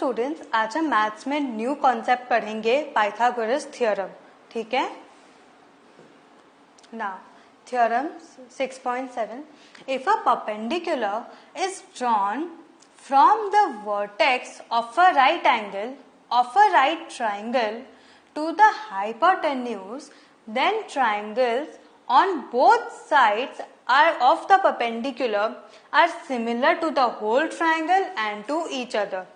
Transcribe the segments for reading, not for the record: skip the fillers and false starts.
Students, आज हम maths में न्यू कॉन्सेप्ट पढ़ेंगे, पाइथागोरस थ्योरम. ठीक है. Now theorem 6.7. If a perpendicular is drawn from the vertex of a right angle of a right triangle to the hypotenuse, then triangles on both sides are of the perpendicular are similar to the whole triangle and to each other.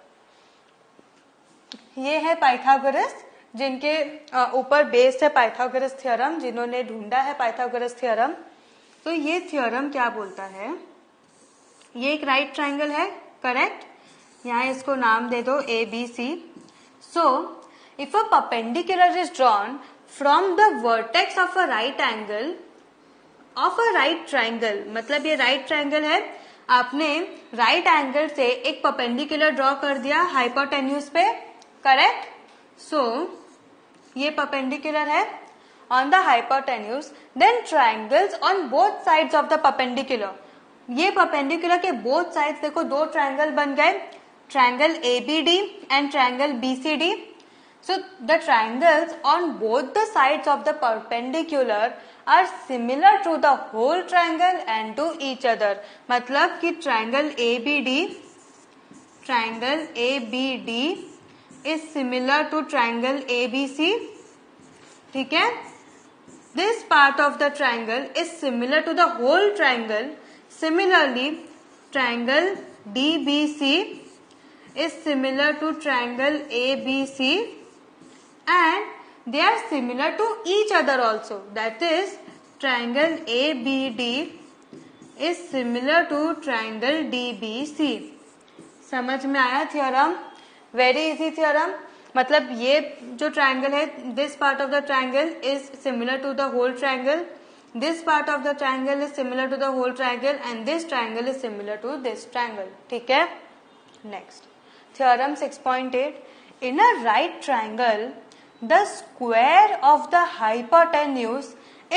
ये है Pythagoras, जिनके ऊपर based है Pythagoras theorem, जिन्होंने ढूंढा है Pythagoras theorem. तो ये थ्योरम क्या बोलता है, ये एक राइट ट्राइंगल है, करेक्ट. यहाँ इसको नाम दे दो A B C. So if a perpendicular is drawn from the vertex of a right angle of a right triangle, मतलब ये राइट ट्राइंगल है, आपने राइट एंगल से एक परपेंडिकुलर ड्रॉ कर दिया हाइपोटेन्यूज पे, करेक्ट. सो ये परपेंडिकुलर है on the hypotenuse, then triangles on both sides of the perpendicular. ये परपेंडिकुलर के बोथ साइड्स, देखो दो ट्राइंगल बन गए, triangle ABD and triangle BCD. So the triangles on both the sides of the perpendicular are similar to the whole triangle and to each other. मतलब कि triangle ABD is similar to triangle ABC. ठीक है. This part of the triangle is similar to the whole triangle. Similarly, triangle DBC is similar to triangle ABC. And they are similar to each other also. That is, triangle ABD is similar to triangle DBC. समझ में आया theorem? Very easy theorem. मतलब ये जो triangle है, this part of the triangle is similar to the whole triangle, this part of the triangle is similar to the whole triangle and this triangle is similar to this triangle. ठीक है. Next theorem 6.8. In a right triangle the square of the hypotenuse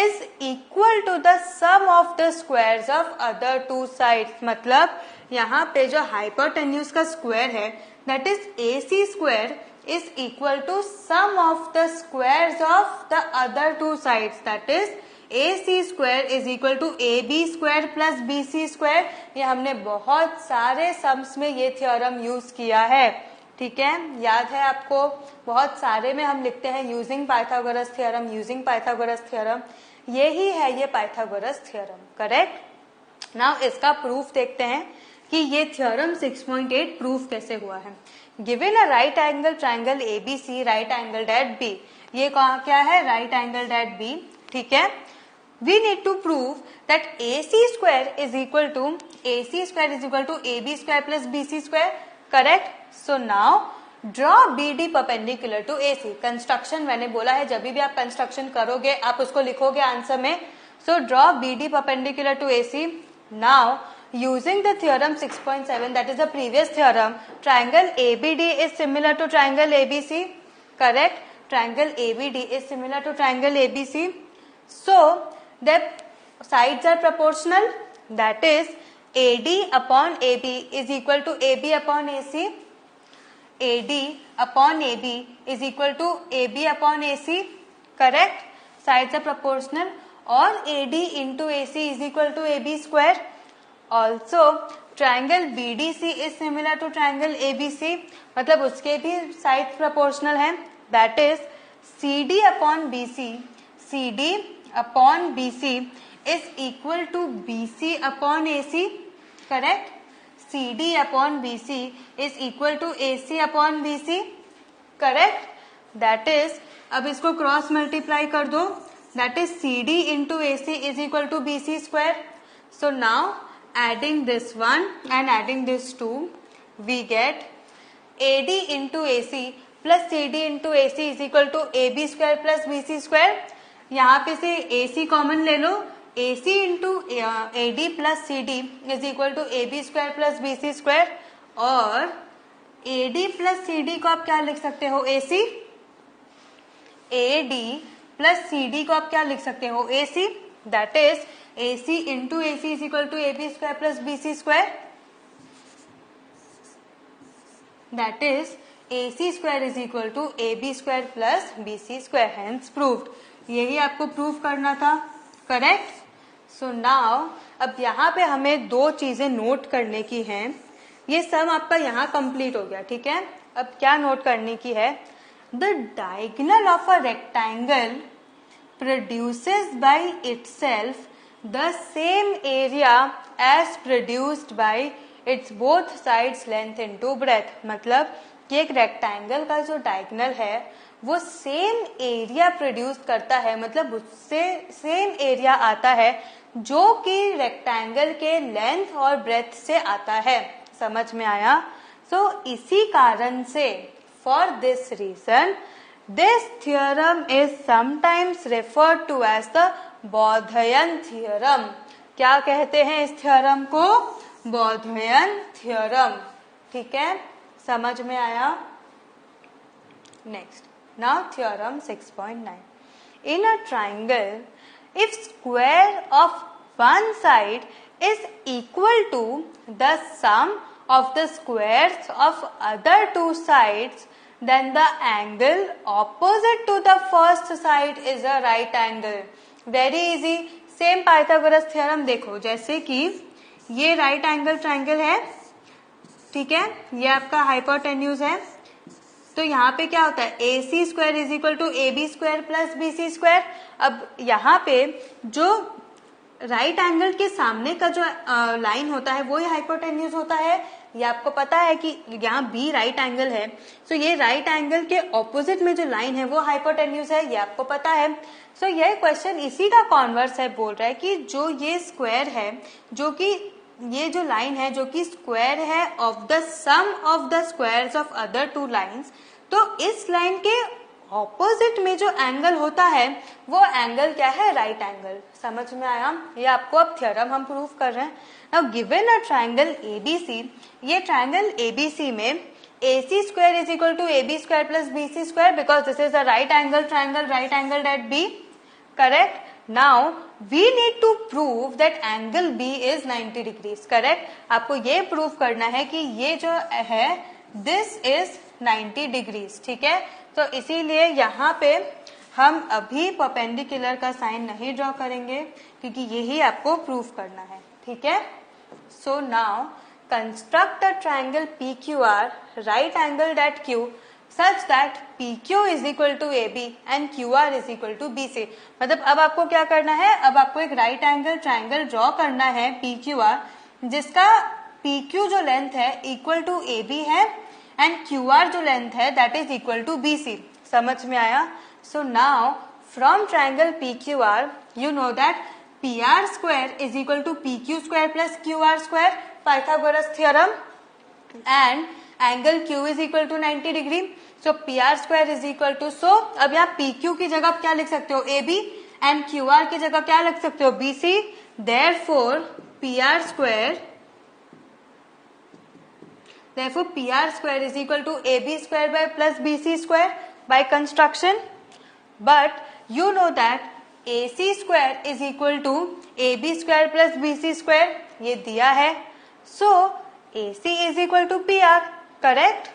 is equal to the sum of the squares of other two sides. मतलब यहाँ पे जो hypotenuse का square है, that is AC square is equal to sum of the squares of the other two sides. That is AC square is equal to AB square plus BC square. ये हमने बहुत सारे सम्स में ये theorem use किया है. ठीक है, याद है आपको, बहुत सारे में हम लिखते हैं using Pythagoras theorem, using Pythagoras theorem. यही है ये पाइथागोरस थ्योरम, करेक्ट. नाउ इसका प्रूफ देखते हैं कि ये थ्योरम 6.8 प्रूफ कैसे हुआ है. Given a right angle triangle ABC, right angle at B. ये क्या है, राइट एंगल एट B. ठीक है. We need to prove that AC square is equal to AB square plus BC square, correct. So now draw BD perpendicular to AC. Construction मैंने बोला है, जब भी आप कंस्ट्रक्शन करोगे आप उसको लिखोगे आंसर में. So draw BD perpendicular to AC. Now using the theorem 6.7, that is the previous theorem, triangle ABD is similar to triangle ABC, correct. Triangle ABD is similar to triangle ABC. So the sides are proportional, that is AD upon AB is equal to AB upon AC. AD upon AB is equal to AB upon AC, correct. Sides are proportional. और AD into AC is equal to AB square. Also triangle BDC is similar to triangle ABC, मतलब उसके भी sides proportional हैं. That is CD upon BC is equal to BC upon AC, correct. CD upon BC is equal to AC upon BC, correct. That is, अब इसको cross multiply कर दो, that is CD into AC is equal to BC square. So now adding this one and adding this two, we get AD into AC plus CD into AC is equal to AB square plus BC square. यहाँ पे से AC common ले लो, AC into AD plus CD is equal to AB square plus BC square. और AD plus CD को आप क्या लिख सकते हो, AC. AD प्लस CD को आप क्या लिख सकते हो, AC. That is AC into AC is equal to AB square plus BC square. That is AC square is equal to AB square plus BC square, hence proved. यही आपको prove करना था, करेक्ट। सो नाउ अब यहाँ पे हमें दो चीजें नोट करने की हैं। ये सम आपका यहाँ कंप्लीट हो गया, ठीक है। अब क्या नोट करने की है, the diagonal of a rectangle produces by itself the same area as produced by its both sides length into breadth। मतलब कि एक रेक्टेंगल का जो डायगोनल है वो सेम एरिया प्रोड्यूस करता है, मतलब उससे सेम एरिया आता है जो कि रेक्टेंगल के लेंथ और ब्रेथ से आता है। समझ में आया? सो इसी कारण से for this reason this theorem is sometimes referred to as the Bodleian theorem। क्या कहते हैं इस थ्योरम को? Bodleian theorem। ठीक है, समझ में आया? Next, now theorem 6.9। In a triangle, if square of one side is equal to the sum of the squares of other two sides, then the angle opposite to the first side is a right angle। Very easy, same Pythagoras theorem. देखो जैसे कि ये right angle triangle है, ठीक है, ये आपका hypotenuse है, तो यहाँ पे क्या होता है, AC square is equal to AB square plus BC square. अब यहाँ पे जो राइट एंगल के सामने का जो लाइन होता है वो ही हाइपोटेन्यूज होता है। ये आपको पता है कि यहाँ B राइट एंगल है, सो ये राइट एंगल के ऑपोजिट में जो लाइन है वो हाइपोटेन्यूज है, ये आपको पता है। सो ये क्वेश्चन इसी का कॉन्वर्स है, बोल रहा है कि जो ये स्क्वायर है, जो कि ये जो लाइन है जो कि स्क्वायर है of the sum of the squares of other two lines, तो इस लाइन के ऑपोजिट में जो एंगल होता है वो एंगल क्या है, राइट एंगल। समझ में आया? ये आपको अब थ्योरम हम प्रूव कर रहे हैं। Now given a triangle ABC, ये ट्राइंगल ABC में AC square is equal to AB square plus BC square, because this is a right angle triangle, right angle at B, correct. Now we need to prove that angle B is 90 degrees, correct. आपको ये prove करना है कि ये जो है this is 90 degrees, ठीक है। तो इसीलिए यहाँ पे हम अभी परपेंडिकुलर का साइन नहीं ड्रॉ करेंगे क्योंकि यही आपको प्रूव करना है, ठीक है। So now construct a triangle PQR right angled at Q such that PQ is equal to AB and QR is equal to BC। मतलब अब आपको क्या करना है, अब आपको एक राइट एंगल ट्राइंगल ड्रॉ करना है PQR, जिसका PQ जो लेंथ है इक्वल टू AB है एंड QR जो लेंथ है that is equal to BC। समझ में आया? So now from triangle PQR you know that PR square is equal to PQ square plus QR square, Pythagoras theorem, and angle Q is equal to 90 degree. So PR square is equal to, so अब यहाँ PQ की जगह क्या लिख सकते हो, AB, and QR की जगह क्या लिख सकते हो, BC। Therefore PR square is equal to AB square by plus BC square by construction, but you know that AC square is equal to AB square plus BC square, ये दिया है, so AC is equal to PR, correct,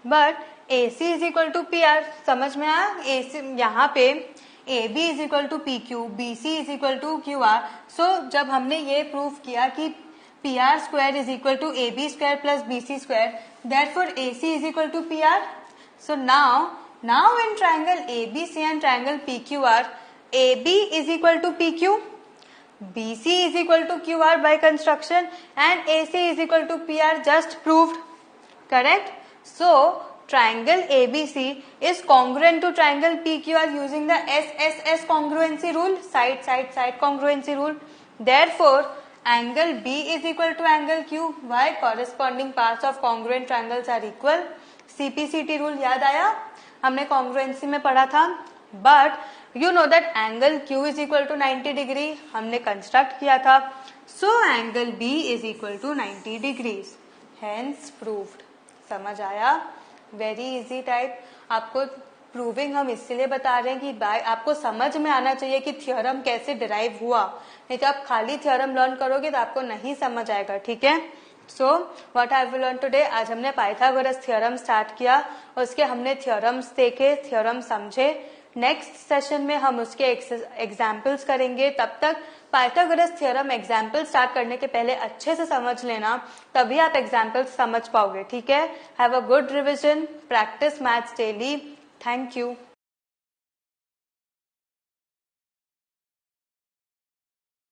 but AC is equal to PR। समझ में आया? AC यहाँ पे AB is equal to PQ, BC is equal to QR, so जब हमने ये प्रूव किया कि PR square is equal to AB square plus BC square, therefore AC is equal to PR। So now in triangle ABC and triangle PQR, AB is equal to PQ, BC is equal to QR by construction, and AC is equal to PR, just proved, correct। So triangle ABC is congruent to triangle PQR using the SSS congruency rule, side congruency rule। Therefore angle B is equal to angle Q। Why? Corresponding parts of congruent triangles are equal। CPCT rule याद आया? हमने congruency में पढ़ा था। But you know that angle Q is equal to 90 degree, हमने construct किया था। So angle B is equal to 90 degrees, hence proved। समझ आया? Very easy type। आपको प्रूविंग हम इसलिए बता रहे हैं कि आपको समझ में आना चाहिए कि थ्योरम कैसे डिराइव हुआ, नहीं तो आप खाली थ्योरम लर्न करोगे तो आपको नहीं समझ आएगा, ठीक है। So what I will learn today, आज हमने पाइथागोरस थ्योरम स्टार्ट किया, उसके हमने थ्योरम्स देखे, थ्योरम समझे। नेक्स्ट सेशन में हम उसके एग्जाम्पल्स करेंगे। तब तक पाइथागोरस थ्योरम एग्जाम्पल स्टार्ट करने के पहले अच्छे से समझ लेना, तभी आप एग्जाम्पल्स समझ पाओगे। ठीक है, have a good revision, practice maths daily. Thank you.